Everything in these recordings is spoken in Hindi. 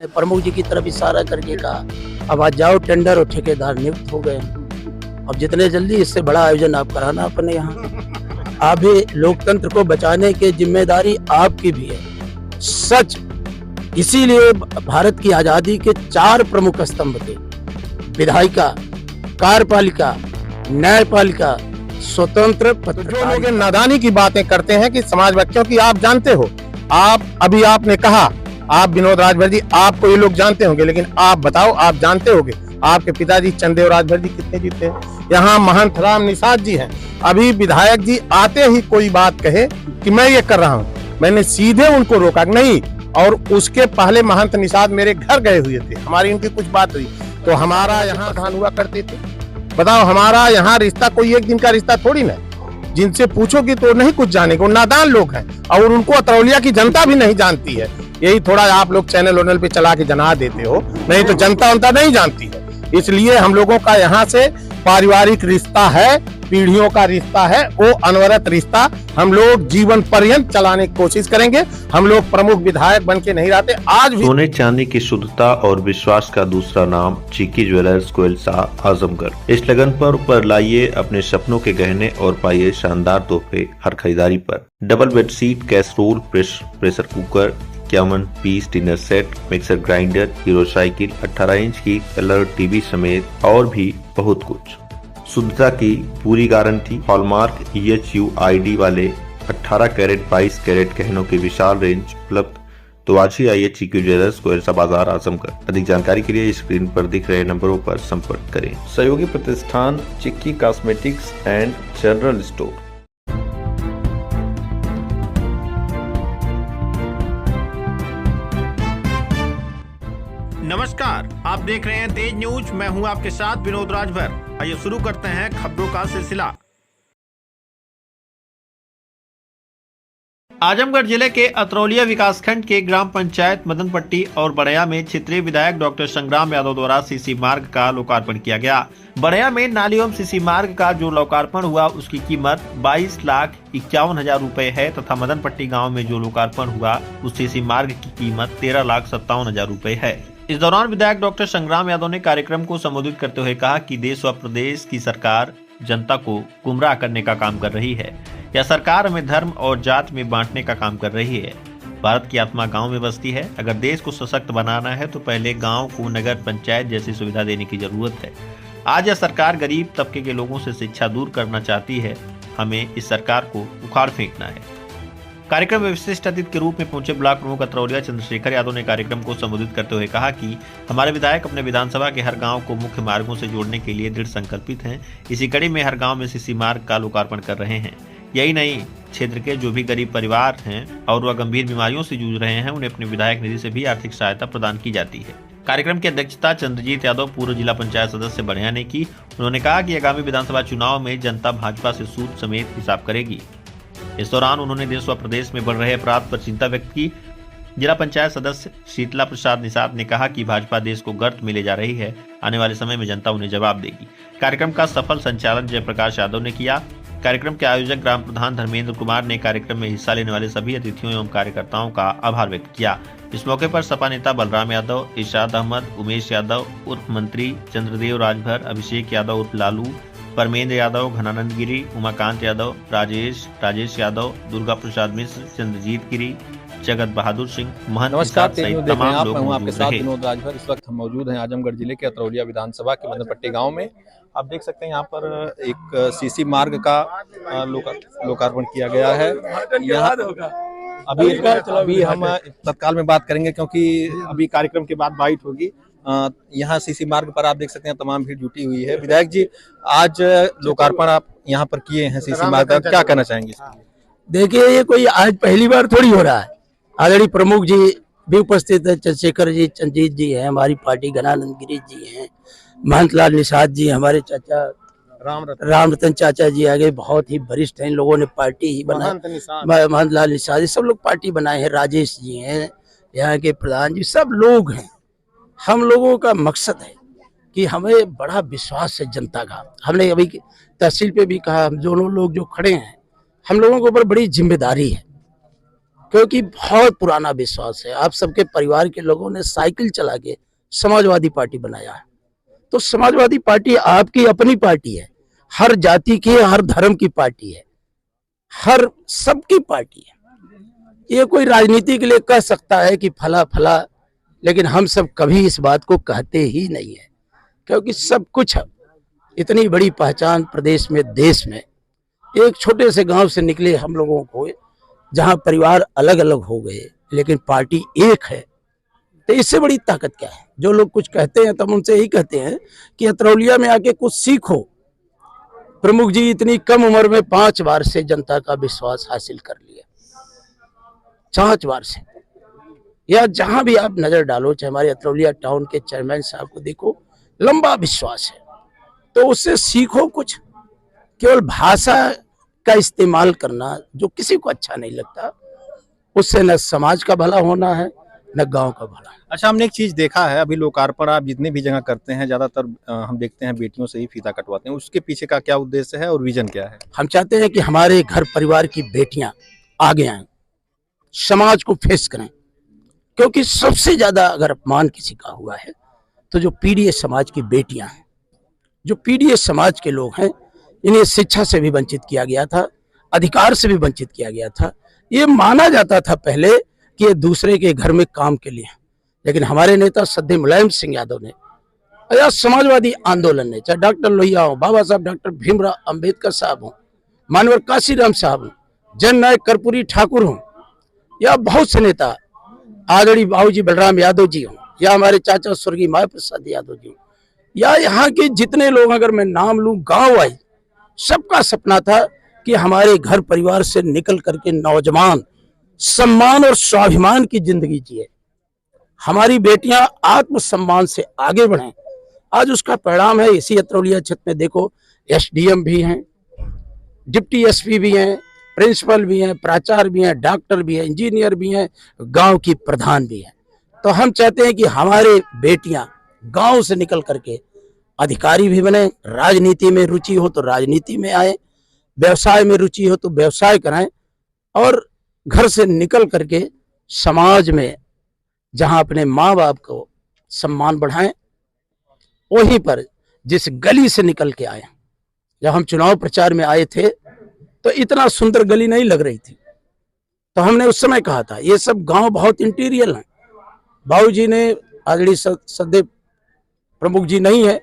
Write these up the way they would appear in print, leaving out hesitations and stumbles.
प्रमुख जी की तरफ इशारा करके कहा अब आज जाओ टेंडर और ठेकेदार नियुक्त हो गए। अब जितने जल्दी इससे बड़ा आयोजन आप कराना अपने यहाँ। आप भी लोकतंत्र को बचाने की जिम्मेदारी आपकी भी है। सच इसीलिए भारत की आजादी के 4 प्रमुख स्तंभ थे, विधायिका, कार्यपालिका, न्यायपालिका, स्वतंत्र जो लोग नादानी की बातें करते हैं कि समाज बच्चों की, आप जानते हो, अभी आपने कहा, आप विनोद राजभर जी, आपको ये लोग जानते होंगे, लेकिन आप बताओ, आप जानते होंगे आपके पिताजी चंदेव राजभर जी कितने जीते हैं? यहाँ महंत राम निषाद जी हैं। अभी विधायक जी आते ही कोई बात कहे कि मैं ये कर रहा हूँ, मैंने सीधे उनको रोका नहीं। और उसके पहले महंत निषाद मेरे घर गए हुए थे, हमारी उनकी कुछ बात हुई, तो हमारा यहाँ धान हुआ करते थे। बताओ, हमारा यहाँ रिश्ता कोई एक दिन का रिश्ता थोड़ी ना, जिनसे पूछोगे तो नहीं कुछ जानेंगे, वो नादान लोग हैं और उनको अतरौलिया की जनता भी नहीं जानती है। यही थोड़ा आप लोग चैनल पे चला के जना देते हो, नहीं तो जनता उनता नहीं जानती है। इसलिए हम लोगों का यहाँ से पारिवारिक रिश्ता है, पीढ़ियों का रिश्ता है, वो अनवरत रिश्ता हम लोग जीवन पर्यंत चलाने की कोशिश करेंगे। हम लोग प्रमुख विधायक बन के नहीं रहते। आज भी सोने चांदी की शुद्धता और विश्वास का दूसरा नाम चिक्की ज्वेलर्स कोइलसा आजमगढ़। इस लगन पर लाइए अपने सपनों के गहने और पाइए शानदार तोहफे हर खरीदारी पर। Double bedsheet, casserole, pressure cooker, 51 piece dinner set, mixer grinder, Hero cycle, 18 inch की कलर टीवी समेत और भी बहुत कुछ। शुद्धता की पूरी गारंटी, हॉलमार्क EHUID वाले 18 कैरेट 22 कैरेट गहनों की विशाल रेंज उपलब्ध। तो आज ही आइए चिक्की ज्वेलर्स कोइलसा बाजार आजमगढ़। अधिक जानकारी के लिए स्क्रीन पर दिख रहे नंबरों पर संपर्क करें। सहयोगी प्रतिष्ठान चिक्की कॉस्मेटिक्स एंड जनरल स्टोर। नमस्कार, आप देख रहे हैं तेज न्यूज। मैं हूं आपके साथ विनोद राजभर। आइए शुरू करते हैं खबरों का सिलसिला। आजमगढ़ जिले के अतरौलिया विकासखंड के ग्राम पंचायत मदनपट्टी और बड़ैया में क्षेत्रीय विधायक डॉक्टर संग्राम यादव द्वारा सीसी मार्ग का लोकार्पण किया गया। बड़ैया में नाली एवं सीसी मार्ग का जो लोकार्पण हुआ उसकी कीमत 22,51,000 रुपए है तथा मदनपट्टी गाँव में जो लोकार्पण हुआ उस सीसी मार्ग की कीमत 13,57,000 रुपए है। इस दौरान विधायक डॉक्टर संग्राम यादव ने कार्यक्रम को संबोधित करते हुए कहा कि देश व प्रदेश की सरकार जनता को गुमराह करने का काम कर रही है। यह सरकार हमें धर्म और जात में बांटने का काम कर रही है। भारत की आत्मा गांव में बसती है। अगर देश को सशक्त बनाना है तो पहले गांव को नगर पंचायत जैसी सुविधा देने की जरूरत है। आज यह सरकार गरीब तबके के लोगों से शिक्षा दूर करना चाहती है। हमें इस सरकार को उखाड़ फेंकना है। कार्यक्रम में विशिष्ट अतिथि के रूप में पहुंचे ब्लॉक प्रमुख अतरौलिया चंद्रशेखर यादव ने कार्यक्रम को संबोधित करते हुए कहा कि हमारे विधायक अपने विधानसभा के हर गांव को मुख्य मार्गों से जोड़ने के लिए दृढ़ संकल्पित हैं। इसी कड़ी में हर गांव में सीसी मार्ग का लोकार्पण कर रहे हैं। यही नहीं, क्षेत्र के जो भी गरीब परिवार हैं और वह गंभीर बीमारियों से जूझ रहे हैं, उन्हें अपने विधायक निधि से भी आर्थिक सहायता प्रदान की जाती है। कार्यक्रम की अध्यक्षता चंद्रजीत यादव, पूर्व जिला पंचायत सदस्य बड़ैया ने की। उन्होंने कहा कि आगामी विधानसभा चुनाव में जनता भाजपा से सूद समेत हिसाब करेगी। इस दौरान उन्होंने देश व प्रदेश में बढ़ रहे अपराध पर चिंता व्यक्त की। जिला पंचायत सदस्य शीतला प्रसाद निषाद ने कहा कि भाजपा देश को गर्त में ले जा रही है। आने वाले समय में जनता उन्हें जवाब देगी। कार्यक्रम का सफल संचालन जयप्रकाश यादव ने किया। कार्यक्रम के आयोजक ग्राम प्रधान धर्मेंद्र कुमार ने कार्यक्रम में हिस्सा लेने वाले सभी अतिथियों एवं कार्यकर्ताओं का आभार व्यक्त किया। इस मौके पर सपा नेता बलराम यादव, इरशाद अहमद, उमेश यादव उर्फ मंत्री, चंद्रदेव राजभर, अभिषेक यादव उर्फ लालू, परमेंद्र यादव, घनानंद गिरी, उमाकांत यादव, राजेश यादव, दुर्गा प्रसाद मिश्र, चंद्रजीत गिरी, जगत बहादुर सिंह, नमस्कार, तमाम लोग हूं आपके साथ विनोद राजभर। इस वक्त हम मौजूद हैं आजमगढ़ जिले के अतरौलिया विधानसभा के मदनपट्टी गांव में। आप देख सकते हैं यहाँ पर एक सीसी मार्ग का लोकार्पण किया गया है। यहाँ अभी हम तत्काल में बात करेंगे क्योंकि अभी कार्यक्रम के बाद बाइट होगी। यहाँ सीसी मार्ग पर आप देख सकते हैं तमाम भीड़ जुटी हुई है। विधायक जी, आज लोकार्पण आप यहाँ पर किए हैं सीसी मार्ग का, क्या कहना चाहेंगे? देखिए, ये कोई आज पहली बार थोड़ी हो रहा है। आदरणीय प्रमुख जी भी उपस्थित है, चंद्रशेखर जी, चंद्रजीत जी हैं, हमारी पार्टी घनानंद गिरी जी हैं, महंत लाल निषाद जी, हमारे चाचा राम रतन चाचा जी आगे बहुत ही वरिष्ठ हैं। इन लोगों ने पार्टी ही बनाई, महंत लाल निषाद, सब लोग पार्टी बनाए हैं। राजेश जी हैं, यहाँ के प्रधान जी, सब लोग हैं। हम लोगों का मकसद है कि हमें बड़ा विश्वास है जनता का। हमने अभी तहसील पे भी कहा, हम दोनों लोग जो खड़े हैं, हम लोगों के ऊपर बड़ी जिम्मेदारी है। क्योंकि बहुत पुराना विश्वास है। आप सबके परिवार के लोगों ने साइकिल चला के समाजवादी पार्टी बनाया है। तो समाजवादी पार्टी आपकी अपनी पार्टी है, हर जाति की, हर धर्म की पार्टी है, हर सबकी पार्टी है। ये कोई राजनीति के लिए कह सकता है कि फला फला, लेकिन हम सब कभी इस बात को कहते ही नहीं है, क्योंकि सब कुछ है। इतनी बड़ी पहचान प्रदेश में, देश में, एक छोटे से गांव से निकले हम लोगों को, जहां परिवार अलग अलग हो गए लेकिन पार्टी एक है, तो इससे बड़ी ताकत क्या है। जो लोग कुछ कहते हैं तो हम उनसे यही कहते हैं कि अतरौलिया में आके कुछ सीखो। प्रमुख जी इतनी कम उम्र में 5 बार से जनता का विश्वास हासिल कर लिया, 5 बार से। या जहां भी आप नजर डालो, चाहे हमारे अतरौलिया टाउन के चेयरमैन साहब को देखो, लंबा विश्वास है। तो उससे सीखो कुछ। केवल भाषा का इस्तेमाल करना जो किसी को अच्छा नहीं लगता, उससे न समाज का भला होना है न गांव का भला। अच्छा, हमने एक चीज देखा है, अभी लोकार्पण आप जितनी भी जगह करते हैं ज्यादातर हम देखते हैं बेटियों से ही फीता कटवाते हैं। उसके पीछे का क्या उद्देश्य है और विजन क्या है? हम चाहते हैं कि हमारे घर परिवार की बेटियां आगे आएं, समाज को फेस करें, क्योंकि सबसे ज्यादा अगर अपमान किसी का हुआ है तो जो पीडीएस समाज की बेटियां हैं, जो पीडीएस समाज के लोग हैं, इन्हें शिक्षा से भी वंचित किया गया था, अधिकार से भी वंचित किया गया था। ये माना जाता था पहले कि ये दूसरे के घर में काम के लिए, लेकिन हमारे नेता श्रद्धेय मुलायम सिंह यादव ने या समाजवादी आंदोलन ने, चाहे डॉक्टर लोहिया हो, बाबा साहब डॉक्टर भीमराव अंबेडकर साहब हो, मानवर काशीराम साहब हो, जननायक कर्पूरी ठाकुर हो, या बहुत से नेता, आदरणीय बाबूजी बलराम यादव जी हो, या हमारे चाचा स्वर्गीय माया प्रसाद यादव जी हो, या यहाँ के जितने लोग, अगर मैं नाम लूं, गांव आई, सबका सपना था कि हमारे घर परिवार से निकल करके नौजवान सम्मान और स्वाभिमान की जिंदगी जिए, हमारी बेटियां आत्मसम्मान से आगे बढ़ें। आज उसका परिणाम है। इसी अतरौलिया क्षेत्र में देखो, एसडीएम भी हैं, डिप्टी एसपी भी हैं, प्रिंसिपल भी हैं, प्राचार्य भी हैं, डॉक्टर भी हैं, इंजीनियर भी हैं, गांव की प्रधान भी हैं। तो हम चाहते हैं कि हमारे बेटियां गांव से निकल करके अधिकारी भी बने, राजनीति में रुचि हो तो राजनीति में आए, व्यवसाय में रुचि हो तो व्यवसाय कराएं, और घर से निकल करके समाज में जहां अपने माँ बाप को सम्मान बढ़ाएं, वहीं पर जिस गली से निकल के आए। जब हम चुनाव प्रचार में आए थे तो इतना सुंदर गली नहीं लग रही थी, तो हमने उस समय कहा था ये सब गांव बहुत इंटीरियर हैं। बाबूजी ने, आदरणीय श्रद्धेय प्रमुख जी नहीं है,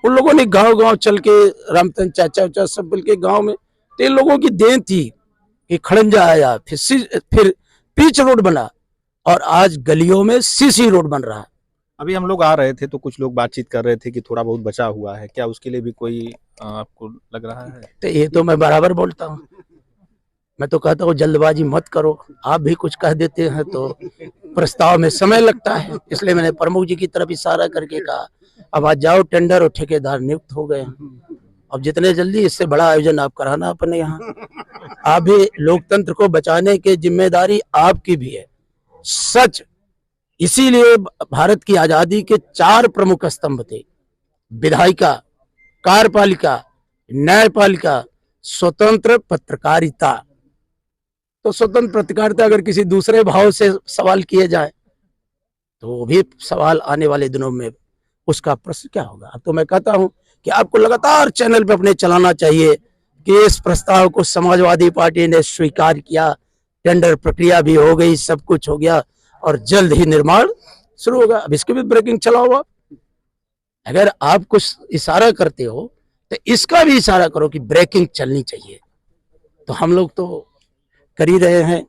उन लोगों ने गांव गांव चल के, रामचंद्र चाचा उचा सब मिल के गाँव में, तो इन लोगों की देन थी कि खड़ंजा आया, फिर पीच रोड बना, और आज गलियों में सीसी रोड बन रहा है। अभी हम लोग आ रहे थे तो कुछ लोग बातचीत कर रहे थे कि थोड़ा बहुत बचा हुआ है, क्या उसके लिए भी कोई आपको लग रहा है? तो ये तो मैं बराबर बोलता हूँ, मैं तो कहता हूँ जल्दबाजी मत करो। आप भी कुछ कह देते हैं तो प्रस्ताव में समय लगता है, इसलिए मैंने प्रमुख जी की तरफ इशारा करके कहा अब आज जाओ, टेंडर और ठेकेदार नियुक्त हो गए हैं, अब जितने जल्दी इससे बड़ा आयोजन आप कराना अपने यहाँ। आप भी, लोकतंत्र को बचाने की जिम्मेदारी आपकी भी है। सच, इसीलिए भारत की आजादी के 4 प्रमुख स्तंभ थे, विधायिका, कार्यपालिका, न्यायपालिका, स्वतंत्र पत्रकारिता। तो स्वतंत्र पत्रकारिता अगर किसी दूसरे भाव से सवाल किए जाए तो वो भी सवाल आने वाले दिनों में उसका प्रश्न क्या होगा। तो मैं कहता हूं कि आपको लगातार चैनल पे अपने चलाना चाहिए कि इस प्रस्ताव को समाजवादी पार्टी ने स्वीकार किया, टेंडर प्रक्रिया भी हो गई, सब कुछ हो गया और जल्द ही निर्माण शुरू होगा। अब इसकी भी ब्रेकिंग चलाओ। आप अगर आप कुछ इशारा करते हो तो इसका भी इशारा करो कि ब्रेकिंग चलनी चाहिए। तो हम लोग तो कर ही रहे हैं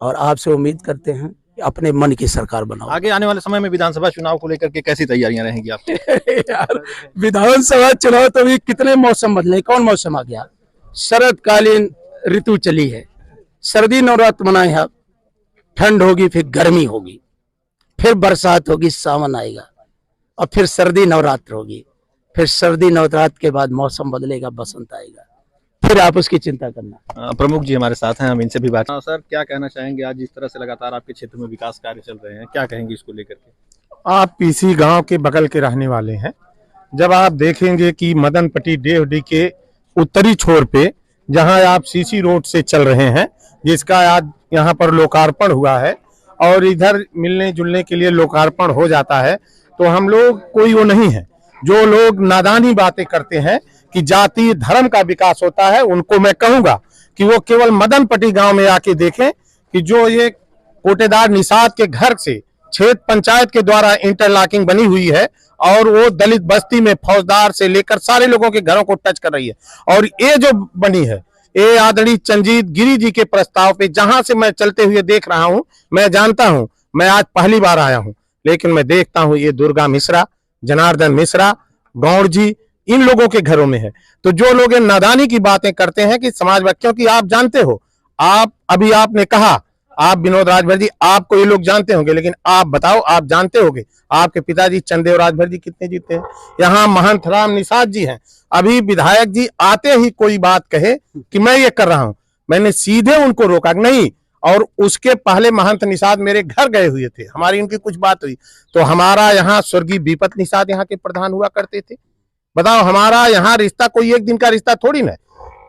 और आपसे उम्मीद करते हैं कि अपने मन की सरकार बनाओ। आगे आने वाले समय में विधानसभा चुनाव को लेकर के कैसी तैयारियां रहेंगी आपकी? यार, विधानसभा चुनाव तो भी कितने मौसम बदले, कौन मौसम आ गया? शरदकालीन ऋतु चली है, सर्दी नवरात्र मनाए हैं, ठंड होगी, फिर गर्मी होगी, फिर बरसात होगी, सावन आएगा, और फिर सर्दी नवरात्र होगी, फिर सर्दी नवरात्र के बाद मौसम बदलेगा, बसंत आएगा, फिर आप उसकी चिंता करना। प्रमुख जी हमारे साथ हैं, हम इनसे भी बात। सर, क्या कहना चाहेंगे आज जिस तरह से लगातार आपके क्षेत्र में विकास कार्य चल रहे हैं, क्या कहेंगे इसको लेकर के? आप पीसी गांव के बगल के रहने वाले हैं। जब आप देखेंगे कि मदनपट्टी डेवडी के उत्तरी छोर पे जहां आप सीसी रोड से चल रहे हैं, जिसका आज यहाँ पर लोकार्पण हुआ है और इधर मिलने जुलने के लिए लोकार्पण हो जाता है, तो हम लोग कोई वो नहीं है जो लोग नादानी बातें करते हैं कि जाति धर्म का विकास होता है। उनको मैं कहूंगा कि वो केवल मदनपट्टी गांव में आके देखें कि जो ये कोटेदार निषाद के घर से क्षेत्र पंचायत के द्वारा इंटरलॉकिंग बनी हुई है और वो दलित बस्ती में फौजदार से लेकर सारे लोगों के घरों को टच कर रही है। और ये जो बनी है, ये आदरणीय चंजीत गिरी जी के प्रस्ताव पे, जहां से मैं चलते हुए देख रहा हूं, मैं जानता हूं, मैं आज पहली बार आया हूं, लेकिन मैं देखता हूं ये दुर्गा मिश्रा, जनार्दन मिश्रा, गौड़ जी, इन लोगों के घरों में है। तो जो लोग इन नादानी की बातें करते हैं कि समाज बच्चों की, आप जानते हो, आप अभी आपने कहा, आप विनोद राजभर जी, आपको ये लोग जानते होंगे, लेकिन आप बताओ, आप जानते होंगे आपके पिताजी चंदेव राजभर जी कितने जीते हैं? यहाँ महंत राम निषाद जी हैं। अभी विधायक जी आते ही कोई बात कहे कि मैं ये कर रहा हूं, मैंने सीधे उनको रोका नहीं। और उसके पहले महंत निषाद मेरे घर गए हुए थे, हमारी उनकी कुछ बात हुई, तो हमारा यहाँ स्वर्गीय विपत निषाद यहाँ के प्रधान हुआ करते थे। बताओ, हमारा यहाँ रिश्ता कोई एक दिन का रिश्ता थोड़ी ना,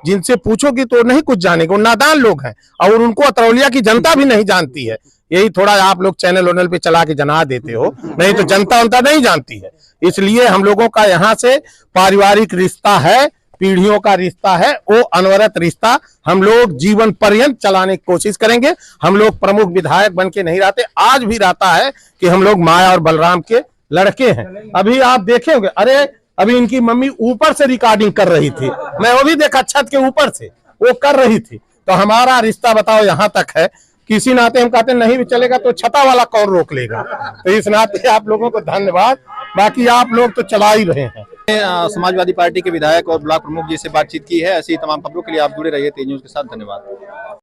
जिनसे पूछोगी तो नहीं कुछ जानेंगे, वो नादान लोग हैं और उनको अतरौलिया की जनता भी नहीं जानती है। यही थोड़ा आप लोग चैनल वैनल पे चला के जना देते हो, नहीं तो जनता उनता नहीं जानती है। इसलिए हम लोगों का यहाँ से पारिवारिक रिश्ता है, पीढ़ियों का रिश्ता है, वो अनवरत रिश्ता हम लोग जीवन पर्यंत चलाने की कोशिश करेंगे। हम लोग प्रमुख विधायक बन के नहीं रहते, आज भी रहता है कि हम लोग माया और बलराम के लड़के हैं। अभी आप देखे होंगे, अरे अभी इनकी मम्मी ऊपर से रिकॉर्डिंग कर रही थी, मैं वो भी देखा, छत के ऊपर से वो कर रही थी। तो हमारा रिश्ता बताओ यहाँ तक है, किसी नाते हम कहते नहीं भी चलेगा तो छता वाला कौन रोक लेगा। तो इस नाते आप लोगों को धन्यवाद, बाकी आप लोग तो चला ही रहे हैं। समाजवादी पार्टी के विधायक और ब्लॉक प्रमुख जी से बातचीत की है। ऐसी तमाम खबरों के लिए आप जुड़े रहिए तेज न्यूज के साथ। धन्यवाद।